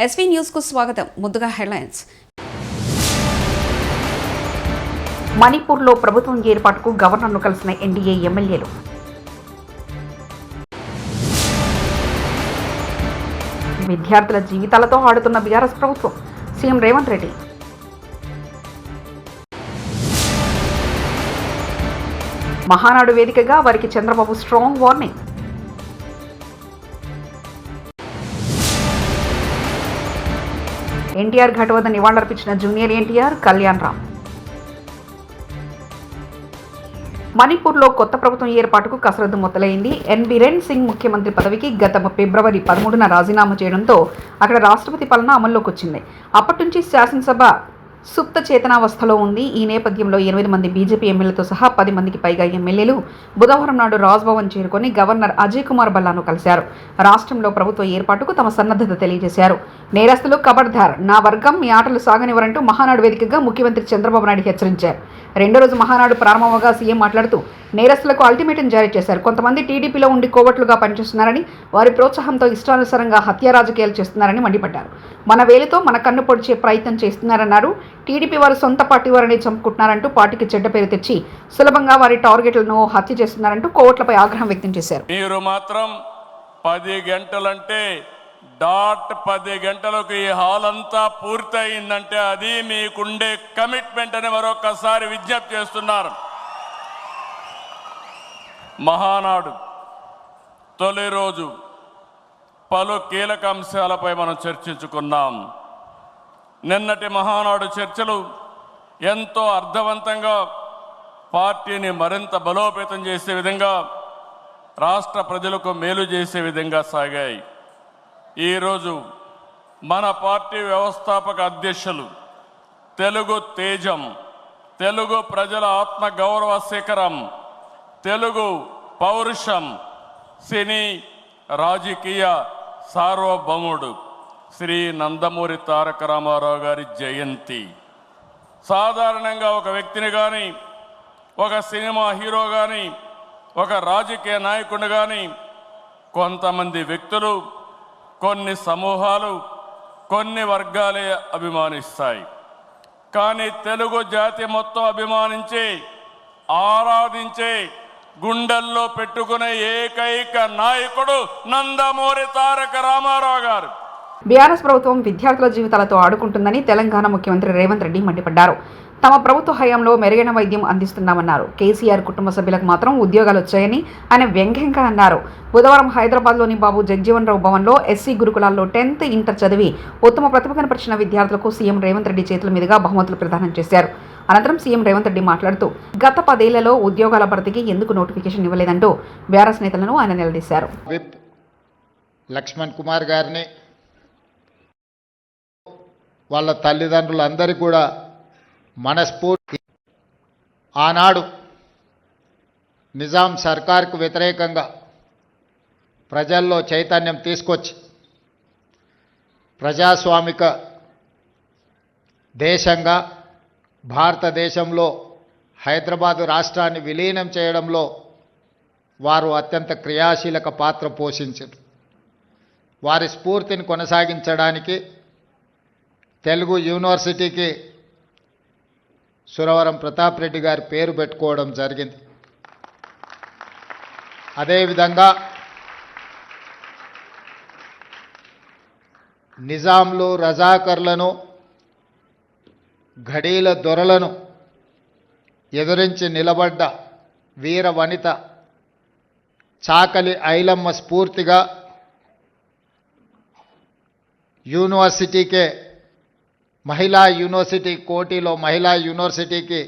SV news కు స్వాగతం. ముందుగా హెడ్లైన్స్. మణిపూర్లో ప్రభుత్వం ఏర్పాటుకు గవర్నర్ను కలిసిన ఎన్డీఏ ఎమ్మెల్యేలు. విద్యార్థుల జీవితాలతో ఆడుతున్న బీఆర్ఎస్ ప్రభుత్వం, సీఎం రేవంత్ రెడ్డి. మహానాడు వేదికగా వారికి చంద్రబాబు స్ట్రాంగ్ వార్నింగ్. ఎన్టీఆర్ ఘాట్ వద్ద నివాళులర్పించిన జూనియర్ ఎన్టీఆర్, కళ్యాణ్ రామ్. మణిపూర్లో కొత్త ప్రభుత్వం ఏర్పాటుకు కసరత్తు మొదలైంది. ఎన్ బిరెన్ సింగ్ ముఖ్యమంత్రి పదవికి గత ఫిబ్రవరి 13న రాజీనామా చేయడంతో అక్కడ రాష్ట్రపతి పాలన అమల్లోకి వచ్చింది. అప్పటి నుంచి శాసనసభ సుప్త చేతనావస్థలో ఉంది. ఈ నేపథ్యంలో 8 మంది బీజేపీ ఎమ్మెల్యేలతో సహా 10 మందికి పైగా ఎమ్మెల్యేలు బుధవారం నాడు రాజ్భవన్ చేరుకొని గవర్నర్ అజయ్ కుమార్ భల్లాను కలిశారు. రాష్ట్రంలో ప్రభుత్వ ఏర్పాటుకు తమ సన్నద్ధత తెలియజేశారు. నేరస్తులు ఖబర్దార్, నా వర్గం మీ ఆటలు సాగనివ్వరంటూ మహానాడు వేదికగా ముఖ్యమంత్రి చంద్రబాబు నాయుడు హెచ్చరించారు. రెండో రోజు మహానాడు ప్రారంభంగా సీఎం మాట్లాడుతూ నేరస్తులకు అల్టిమేటం జారీ చేశారు. కొంతమంది టీడీపీలో ఉండి కోవట్లుగా పనిచేస్తున్నారని, వారి ప్రోత్సాహంతో ఇష్టానుసారంగా హత్య రాజకీయాలు చేస్తున్నారని మండిపడ్డారు. మన వేలితో మన కన్ను పొడిచే ప్రయత్నం చేస్తున్నారన్నారు. టీడీపీ వారు సొంత పార్టీ వారిని చంపుకుంటున్నారంటూ పార్టీకి చెడ్డ పేరు తెచ్చి సులభంగా వారి టార్గెట్లను హత్య చేస్తున్నారంటూ కోవట్లపై ఆగ్రహం వ్యక్తం చేశారు. మీరు మాత్రం 10 గంటలంటే డాట్ 10 గంటలకు ఈ హాల్ అంతా పూర్తయిందంటే అది మీకుండే కమిట్మెంట్ అని మరొకసారి విజ్ఞప్తి చేస్తున్నారు. మహానాడు తొలి రోజు పలు కీలక అంశాలపై మనం చర్చించుకున్నాం. నిన్నటి మహానాడు చర్చలు ఎంతో అర్థవంతంగా పార్టీని మరింత బలోపేతం చేసే విధంగా, రాష్ట్ర ప్రజలకు మేలు చేసే విధంగా సాగాయి. ఈరోజు మన పార్టీ వ్యవస్థాపక అధ్యక్షులు, తెలుగు తేజం, తెలుగు ప్రజల ఆత్మ గౌరవ శిఖరం, తెలుగు పౌరుషం, సినీ రాజకీయ సార్వభౌముడు శ్రీ నందమూరి తారక రామారావు గారి జయంతి. సాధారణంగా ఒక వ్యక్తిని కానీ, ఒక సినిమా హీరో కానీ, ఒక రాజకీయ నాయకుడిని కానీ కొంతమంది వ్యక్తులు, కొన్ని సమూహాలు, కొన్ని వర్గాలే అభిమానిస్తాయి. కానీ తెలుగు జాతి మొత్తం అభిమానించే, ఆరాధించే, గుండెల్లో పెట్టుకునే ఏకైక నాయకుడు నందమూరి తారక రామారావు గారు. బీఆర్ఎస్ ప్రభుత్వం విద్యార్థుల జీవితాలతో ఆడుకుంటుందని తెలంగాణ ముఖ్యమంత్రి రేవంత్ రెడ్డి మండిపడ్డారు. తమ ప్రభుత్వ హయాంలో మెరుగైన వైద్యం అందిస్తున్నామన్నారు. కేసీఆర్ కుటుంబ సభ్యులకు మాత్రం ఉద్యోగాలు వచ్చాయని ఆయన వ్యంగ్యంగా అన్నారు. బుధవారం హైదరాబాద్లోని బాబు జగజీవన్ రావు భవన్లో ఎస్సీ గురుకులాల్లో 10th ఇంటర్ చదివి ఉత్తమ ప్రతిభ కనపరిచిన విద్యార్థులకు సీఎం రేవంత్ రెడ్డి చేతుల మీదుగా బహుమతులు ప్రదానం చేశారు. అనంతరం సీఎం రేవంత్ రెడ్డి మాట్లాడుతూ గత 10 ఏళ్లలో ఉద్యోగాల భర్తీకి ఎందుకు నోటిఫికేషన్ ఇవ్వలేదంటూ బీఆర్ఎస్ నేతలను ఆయన నిలదీశారు. లక్ష్మణ్ కుమార్ గారిని, వాళ్ళ తల్లిదండ్రులందరికీ కూడా మనస్ఫూర్తి ఆనాడు నిజాం సర్కార్కు వ్యతిరేకంగా ప్రజల్లో చైతన్యం తీసుకొచ్చి ప్రజాస్వామిక దేశంగా భారతదేశంలో హైదరాబాదు రాష్ట్రాన్ని విలీనం చేయడంలో వారు అత్యంత క్రియాశీలక పాత్ర పోషించారు. వారి స్ఫూర్తిని కొనసాగించడానికి తెలుగు యూనివర్సిటీకి సురవరం ప్రతాప్ రెడ్డి గారి పేరు పెట్టుకోవడం జరిగింది. అదేవిధంగా నిజాంలు, రజాకర్లను, ఘడీల దొరలను ఎదురించి నిలబడ్డ వీర వనిత చాకలి ఐలమ్మ స్ఫూర్తిగా యూనివర్సిటీకే, మహిళా యూనివర్సిటీ, కోటిలో మహిళా యూనివర్సిటీకి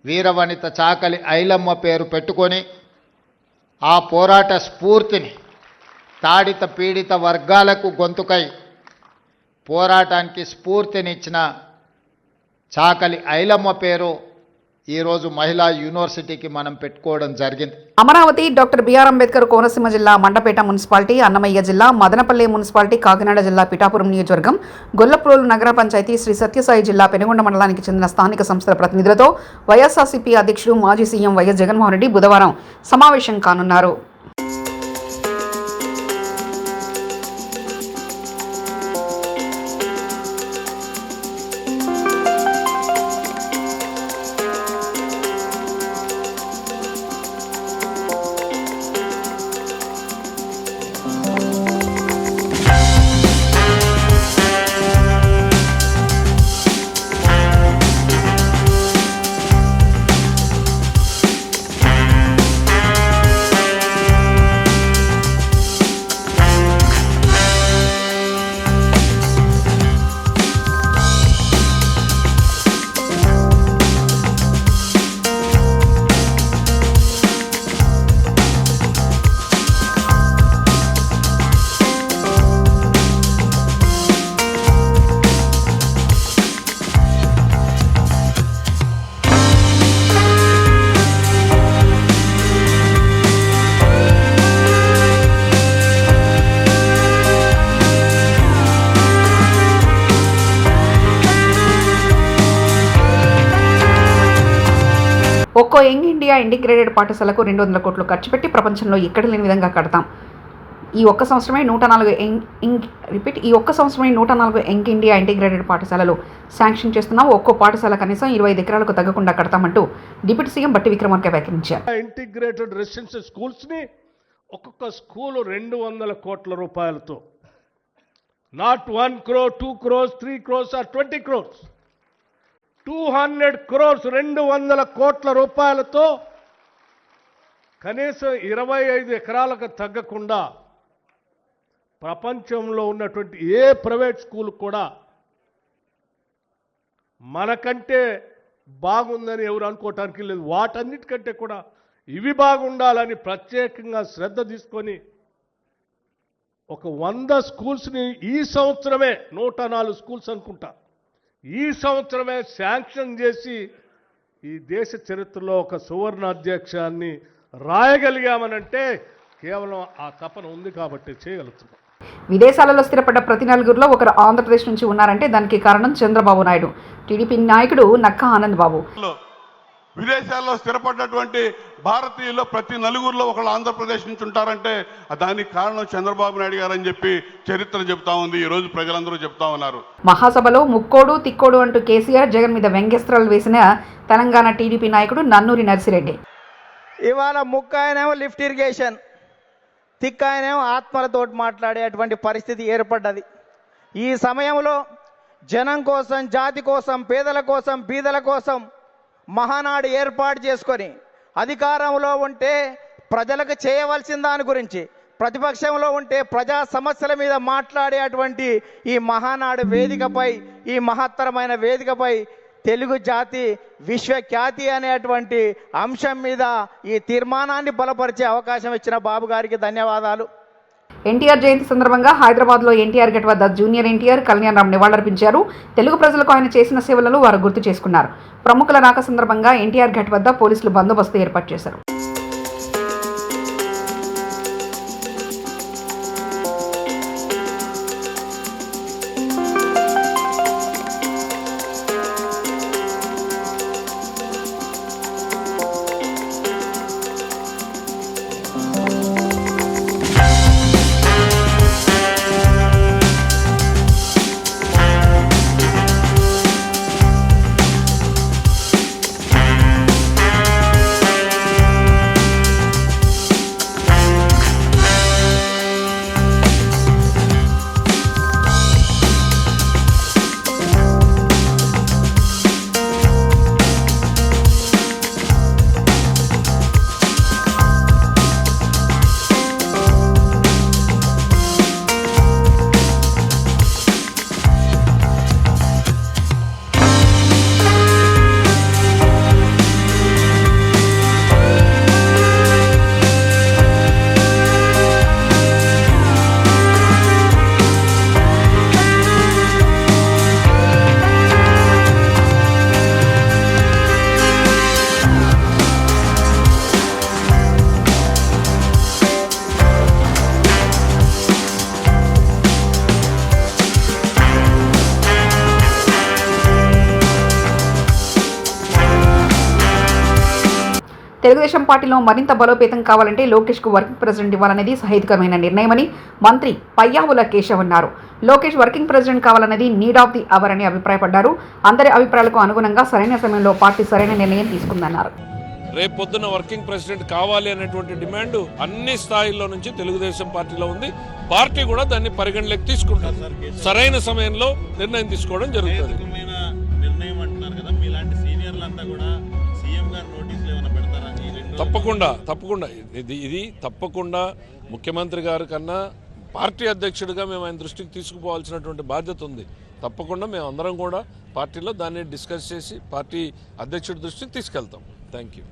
వీరవనిత చాకలి ఐలమ్మ పేరు పెట్టుకొని ఆ పోరాట స్ఫూర్తిని తాడిత పీడిత వర్గాలకు గొంతుకై పోరాటానికి స్ఫూర్తినిచ్చిన చాకలి ఐలమ్మ పేరు ఈరోజు మహిళా యూనివర్సిటీకి మనం పెట్టుకోవడం జరిగింది. అమరావతి, డాక్టర్ బిఆర్ అంబేద్కర్ కోనసీమ జిల్లా మండపేట మున్సిపాలిటీ, అన్నమయ్య జిల్లా మదనపల్లి మున్సిపాలిటీ, కాకినాడ జిల్లా పిఠాపురం నియోజకవర్గం, గొల్లప్రోలు నగర పంచాయతీ, శ్రీ సత్యసాయి జిల్లా పెనుగొండ మండలానికి చెందిన స్థానిక సంస్థల ప్రతినిధులతో వైఎస్ఆర్సీపీ అధ్యక్షుడు మాజీ సీఎం వైఎస్ జగన్మోహన్ రెడ్డి బుధవారం సమావేశం కానున్నారు. ఒక్కో యంగ్ ఇండియా ఇంటిగ్రేటెడ్ పాఠశాలకు 200 కోట్లు ఖర్చు పెట్టి ప్రపంచంలో ఎక్కడ లేని విధంగా కడతాం. ఈ ఒక్క సంవత్సరమే 104 యంగ్ ఇండియా ఇంటిగ్రేటెడ్ పాఠశాలలు శాంక్షన్ చేస్తున్నాం. ఒక్కో పాఠశాల కనీసం 25 ఎకరాలకు తగ్గకుండా కడతామంటూ డిప్యూటీ సీఎం బట్టి విక్రమార్క వ్యాఖ్యానించారు. ఇంటిగ్రేటెడ్ రెసిడెన్షియల్ స్కూల్స్ని ఒక్కొక్క స్కూలు 200 కోట్ల రూపాయలతో, not 1 crore, 2 crores, 3 crores or 20 crores, 200 crores, 200 కోట్ల రూపాయలతో కనీసం 25 ఎకరాలకు తగ్గకుండా ప్రపంచంలో ఉన్నటువంటి ఏ ప్రైవేట్ స్కూల్ కూడా మనకంటే బాగుందని ఎవరు అనుకోవటానికి లేదు. వాటన్నిటికంటే కూడా ఇవి బాగుండాలని ప్రత్యేకంగా శ్రద్ధ తీసుకొని ఒక 100 స్కూల్స్ని ఈ సంవత్సరమే 104 స్కూల్స్ అనుకుంటా ఈ సంవత్సరమే శాంక్షన్ చేసి ఈ దేశ చరిత్రలో ఒక సువర్ణ అధ్యక్షాన్ని రాయగలిగామనంటే కేవలం ఆ తపన ఉంది కాబట్టి చేయగలుగుతున్నాం. విదేశాలలో స్థిరపడ్డ ప్రతి నలుగురిలో ఒకరు ఆంధ్రప్రదేశ్ నుంచి ఉన్నారంటే దానికి కారణం చంద్రబాబు నాయుడు. టీడీపీ నాయకుడు నక్కా ఆనంద్ బాబు. విదేశాల్లో స్థిరపడ్డటువంటి భారతీయుల్లో ప్రతి నలుగురిలో ఒకళ్ళు ఆంధ్రప్రదేశ్ నుంచి ఉంటారంటే దానికి కారణం చంద్రబాబు నాయుడు గారు అని చెప్పి చరిత్ర చెప్తా ఉంది. ఈ రోజు ప్రజలందరూ చెప్తా ఉన్నారు. మహాసభలో ముక్కోడు తిక్కోడు అంటూ కేసీఆర్ జగన్ మీద వ్యంగ్యాస్త్రాలు వేసిన తెలంగాణ టీడీపీ నాయకుడు నన్నూరి నర్సిరెడ్డి. ఇవాళ ముక్క ఆయనేమో లిఫ్ట్ ఇరిగేషన్, తిక్క ఆయనేమో ఆత్మలతోటి మాట్లాడేటువంటి పరిస్థితి ఏర్పడ్డది. ఈ సమయంలో జనం కోసం, జాతి కోసం, పేదల కోసం, బీదల కోసం మహానాడు ఏర్పాటు చేసుకొని అధికారంలో ఉంటే ప్రజలకు చేయవలసిన దాని గురించి, ప్రతిపక్షంలో ఉంటే ప్రజా సమస్యల మీద మాట్లాడేటువంటి ఈ మహానాడు వేదికపై, ఈ మహత్తరమైన వేదికపై తెలుగు జాతి విశ్వఖ్యాతి అనేటువంటి అంశం మీద ఈ తీర్మానాన్ని బలపరిచే అవకాశం ఇచ్చిన బాబు గారికి ధన్యవాదాలు. ఎన్టీఆర్ జయంతి సందర్భంగా హైదరాబాద్లో ఎన్టీఆర్ గేట్ వద్ద జూనియర్ ఎన్టీఆర్, కళ్యాణ్ రామ్ నివాళులర్పించారు. తెలుగు ప్రజలకు ఆయన చేసిన సేవలను వారు గుర్తు చేసుకున్నారు. ప్రముఖుల రాక సందర్భంగా ఎన్టీఆర్ గేట్ వద్ద పోలీసులు బందోబస్తు ఏర్పాటు చేశారు. తెలుగుదేశం పార్టీలో మరింత బలోపేతం కావాలంటే లోకేష్కు వర్కింగ్ ప్రెసిడెంట్ ఇవ్వాలనేది సహేతుకమైన నిర్ణయమని మంత్రి పయ్యావుల కేశవ్ అన్నారు. లోకేష్ వర్కింగ్ ప్రెసిడెంట్ కావాలనేది నీడ్ ఆఫ్ ది అవర్ అని అభిప్రాయపడ్డారు. అందరి అభిప్రాయాలకు అనుగుణంగా సరైన సమయంలో పార్టీ సరైన నిర్ణయం తీసుకుందన్నారు. రేపు పొద్దున్న వర్కింగ్ ప్రెసిడెంట్ కావాలి అనేటువంటి డిమాండ్ అన్ని స్థాయిల్లో నుంచి తెలుగుదేశం పార్టీలో ఉంది. పార్టీ కూడా దాన్ని పరిగణలోకి తీసుకుంటుంది. సరైన సమయంలో నిర్ణయం తీసుకోవడం జరుగుతుంది. తప్పకుండా ఇది తప్పకుండా ముఖ్యమంత్రి గారి కన్నా పార్టీ అధ్యక్షుడిగా మేము ఆయన దృష్టికి తీసుకుపోవాల్సినటువంటి బాధ్యత ఉంది. తప్పకుండా మేము అందరం కూడా పార్టీలో దాన్ని డిస్కస్ చేసి పార్టీ అధ్యక్షుడి దృష్టికి తీసుకెళ్తాం. Thank you.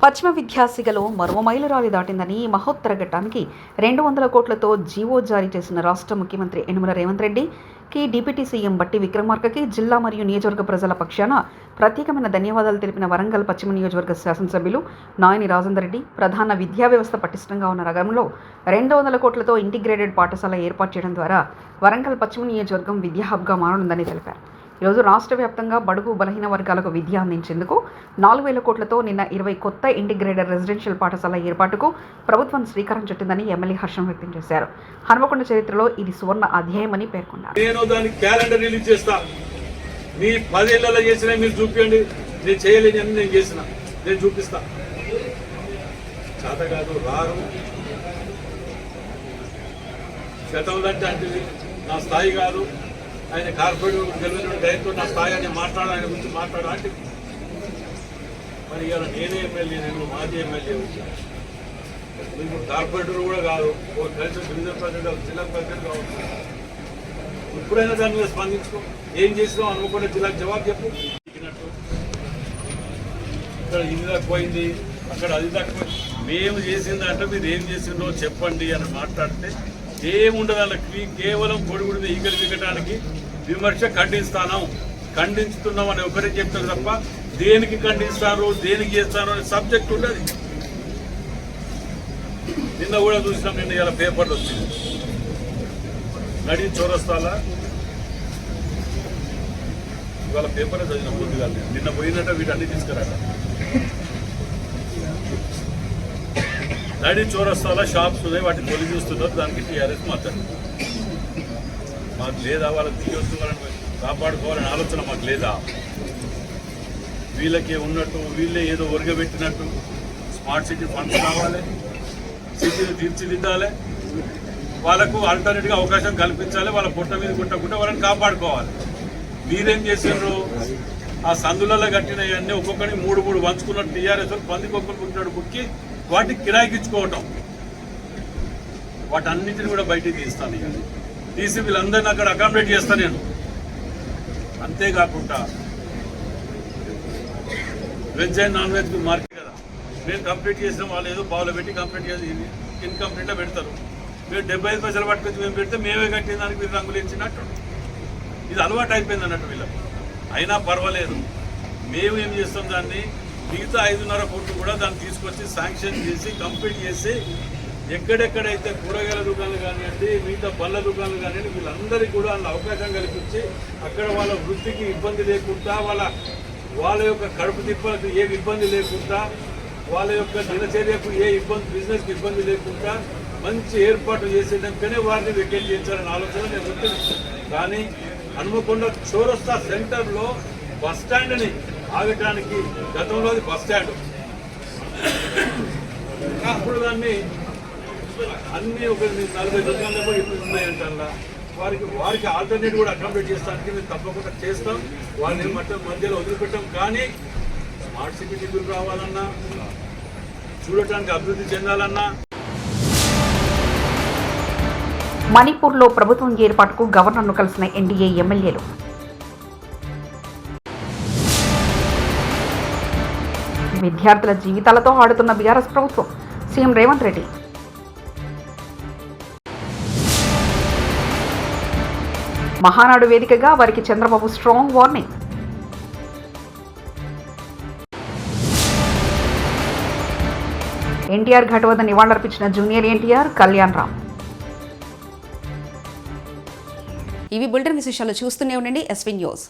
పశ్చిమ విద్యాసిగలో మరో మైలురాయి దాటిందని ఈ మహోత్తర ఘట్టానికి 200 కోట్లతో జీవో జారీ చేసిన రాష్ట్ర ముఖ్యమంత్రి యనమల రేవంత్ రెడ్డికి, డిప్యూటీ సీఎం బట్టి విక్రమార్కకి జిల్లా మరియు నియోజకవర్గ ప్రజల పక్షాన ప్రత్యేకమైన ధన్యవాదాలు తెలిపిన వరంగల్ పశ్చిమ నియోజకవర్గ శాసనసభ్యులు నాయని రాజేందర్ రెడ్డి, ప్రధాన విద్యా వ్యవస్థ పటిష్టంగా ఉన్న నగరంలో 200 కోట్లతో ఇంటిగ్రేటెడ్ పాఠశాల ఏర్పాటు చేయడం ద్వారా వరంగల్ పశ్చిమ నియోజకవర్గం విద్యా హబ్గా మారనుందని తెలిపారు. ఈరోజు రాష్ట్ర వ్యాప్తంగా బడుగు బలహీన వర్గాలకు విద్య అందించేందుకు 4,000 కోట్లతో నిన్న 20 కొత్త ఇంటిగ్రేటెడ్ రెసిడెన్షియల్ పాఠశాల ఏర్పాటుకు ప్రభుత్వం శ్రీకారం చుట్టిందని ఎమ్మెల్యే హర్షం వ్యక్తం చేశారు. హన్మకొండ చరిత్రలో ఇది సువర్ణ అధ్యాయమని పేర్కొన్నారు. నేను దానికి క్యాలెండర్ రిలీజ్ చేస్తా. మీ 10 ఏళ్లలో చేసినా మీరు చూపించండి. నేను చేయలేని అని నేను చేసిన, నేను చూపిస్తా. చేత కాదు, రారు. గతంలో అంటే నా స్థాయి కాదు. ఆయన కార్పొరేట్ గెలిచిన డైరెక్టర్ నా స్థాయి అని మాట్లాడాలి, ఆయన గురించి మాట్లాడాలి. మరి ఇవాళ నేనే ఎమ్మెల్యే, నేను మాజీ ఎమ్మెల్యే వచ్చాను. ఇప్పుడు కార్పొరేటర్ కూడా కాదు, ఒక కలిసి బిజినెస్ ప్రెసిడెంట్, జిల్లా ప్రెసిడెంట్ కావచ్చు. ఇప్పుడైనా దాని మీద స్పందించుకో. ఏం చేసినావు అనుకోకుండా జిల్లాకు జవాబు చెప్పు. ఇక్కడ ఇది తక్కువైంది, అక్కడ అది తక్కువ. మేము చేసిందంటే మీరు ఏం చేసిందో చెప్పండి అని మాట్లాడితే ఏముండదు. వాళ్ళకి కేవలం కొడుకుడిని ఈగలు దిగడానికి విమర్శ ఖండిస్తున్నాం అని ఒకరే చెప్తారు తప్ప దేనికి ఖండిస్తారు, దేనికి చేస్తారు అనే సబ్జెక్ట్ ఉండదు. నిన్న కూడా చూసినాం, నిన్న ఇలా పేపర్లు వచ్చింది. నడి చౌరస్తాలా ఇవాళ పేపర్ చదివిన ముందుగా నిన్న పోయినట్టు వీటన్నీ తీసుకురాక. నడి చౌరస్తాలా షాప్స్ ఉన్నాయి, వాటిని తొలి చూస్తున్నారు. దానికి టీఆర్ఎస్ మాట్లాడు. మాకు లేదా వాళ్ళకి తీయొచ్చు, వాళ్ళని కాపాడుకోవాలని ఆలోచన మాకు లేదా? వీళ్ళకే ఉన్నట్టు వీళ్ళే ఏదో ఒరగబెట్టినట్టు స్మార్ట్ సిటీ ఫండ్స్ కావాలి, సిటీని తీర్చిదిద్దాలి, వాళ్ళకు ఆల్టర్నేట్గా అవకాశం కల్పించాలి, వాళ్ళ పుట్ట మీద కుట్టకుండా వాళ్ళని కాపాడుకోవాలి. మీరేం చేశారు? ఆ సందులలో కట్టినవన్నీ ఒక్కొక్కరిని 3 పంచుకున్నట్టు టీఆర్ఎస్ పందికొక్కరు పుట్టినాడు బుక్కి వాటికి కిరాయికిచ్చుకోవటం. వాటన్నిటిని కూడా బయటికి తీస్తాను. ఇక తీసి వీళ్ళందరినీ అక్కడ అకామిడేట్ చేస్తాను నేను. అంతేకాకుండా veg and non veg market కదా, మేము కంప్లీట్ చేసిన వాళ్ళు ఏదో పావులో పెట్టి కంప్లీట్ చేసి ఇన్కంప్లీట్గా పెడతారు. మీరు 75 పైసలు పట్టుకొచ్చి మేము పెడితే మేమే కట్టిన దానికి మీరు రంగులు ఇచ్చినట్టు. ఇది అలవాటు అయిపోయింది అన్నట్టు వీళ్ళకి. అయినా పర్వాలేదు, మేము ఏం చేస్తాం, దాన్ని మిగతా 5.5 కోట్లు కూడా దాన్ని తీసుకొచ్చి శాంక్షన్ చేసి కంప్లీట్ చేసి ఎక్కడెక్కడైతే కూరగాయల దుకాణాలు కానివ్వండి, మిగతా పళ్ళ దుకాణాలు కానివ్వండి, వీళ్ళందరికీ కూడా అందులో అవకాశం కల్పించి అక్కడ వాళ్ళ వృత్తికి ఇబ్బంది లేకుండా, వాళ్ళ యొక్క కడుపు తిప్పలకు ఏ ఇబ్బంది లేకుండా, వాళ్ళ యొక్క దినచర్యకు ఏ ఇబ్బంది, బిజినెస్కి ఇబ్బంది లేకుండా మంచి ఏర్పాటు చేసేదానికనే వారిని వెకేట్ చేయించాలనే ఆలోచన నేను ఉంటుంది. కానీ హన్మకొండ చౌరస్తా సెంటర్లో బస్ స్టాండ్ని ఆగటానికి, గతంలో అది బస్ స్టాండ్, అప్పుడు దాన్ని అన్ని ఒక 40 దుకాణాలు ఇప్పుడు ఉన్నాయంట. వారికి ఆల్టర్నేట్ కూడా అకామిడేట్ చేస్తానికి మేము తప్పకుండా చేస్తాం. వాళ్ళని మధ్యలో వదిలిపెట్టాం. కానీ స్మార్ట్ సిటీ నిధులు రావాలన్నా, చూడటానికి అభివృద్ధి చెందాలన్నా. మణిపూర్లో ప్రభుత్వం ఏర్పాటుకు గవర్నర్ను కలిసిన ఎన్డీఏ ఎమ్మెల్యేలు. విద్యార్థుల జీవితాలతో ఆడుతున్న బీఆర్ఎస్ ప్రభుత్వం, సీఎం రేవంత్ రెడ్డి. మహానాడు వేదికగా వారికి చంద్రబాబు స్ట్రాంగ్ వార్నింగ్. ఎన్టీఆర్ ఘాట్ వద్ద నివాళులర్పించిన జూనియర్ ఎన్టీఆర్, కళ్యాణ్ రామ్. ఇవి బులెటిన్ విశేషాలు. చూస్తూనే ఉండండి ఎస్వీ న్యూస్.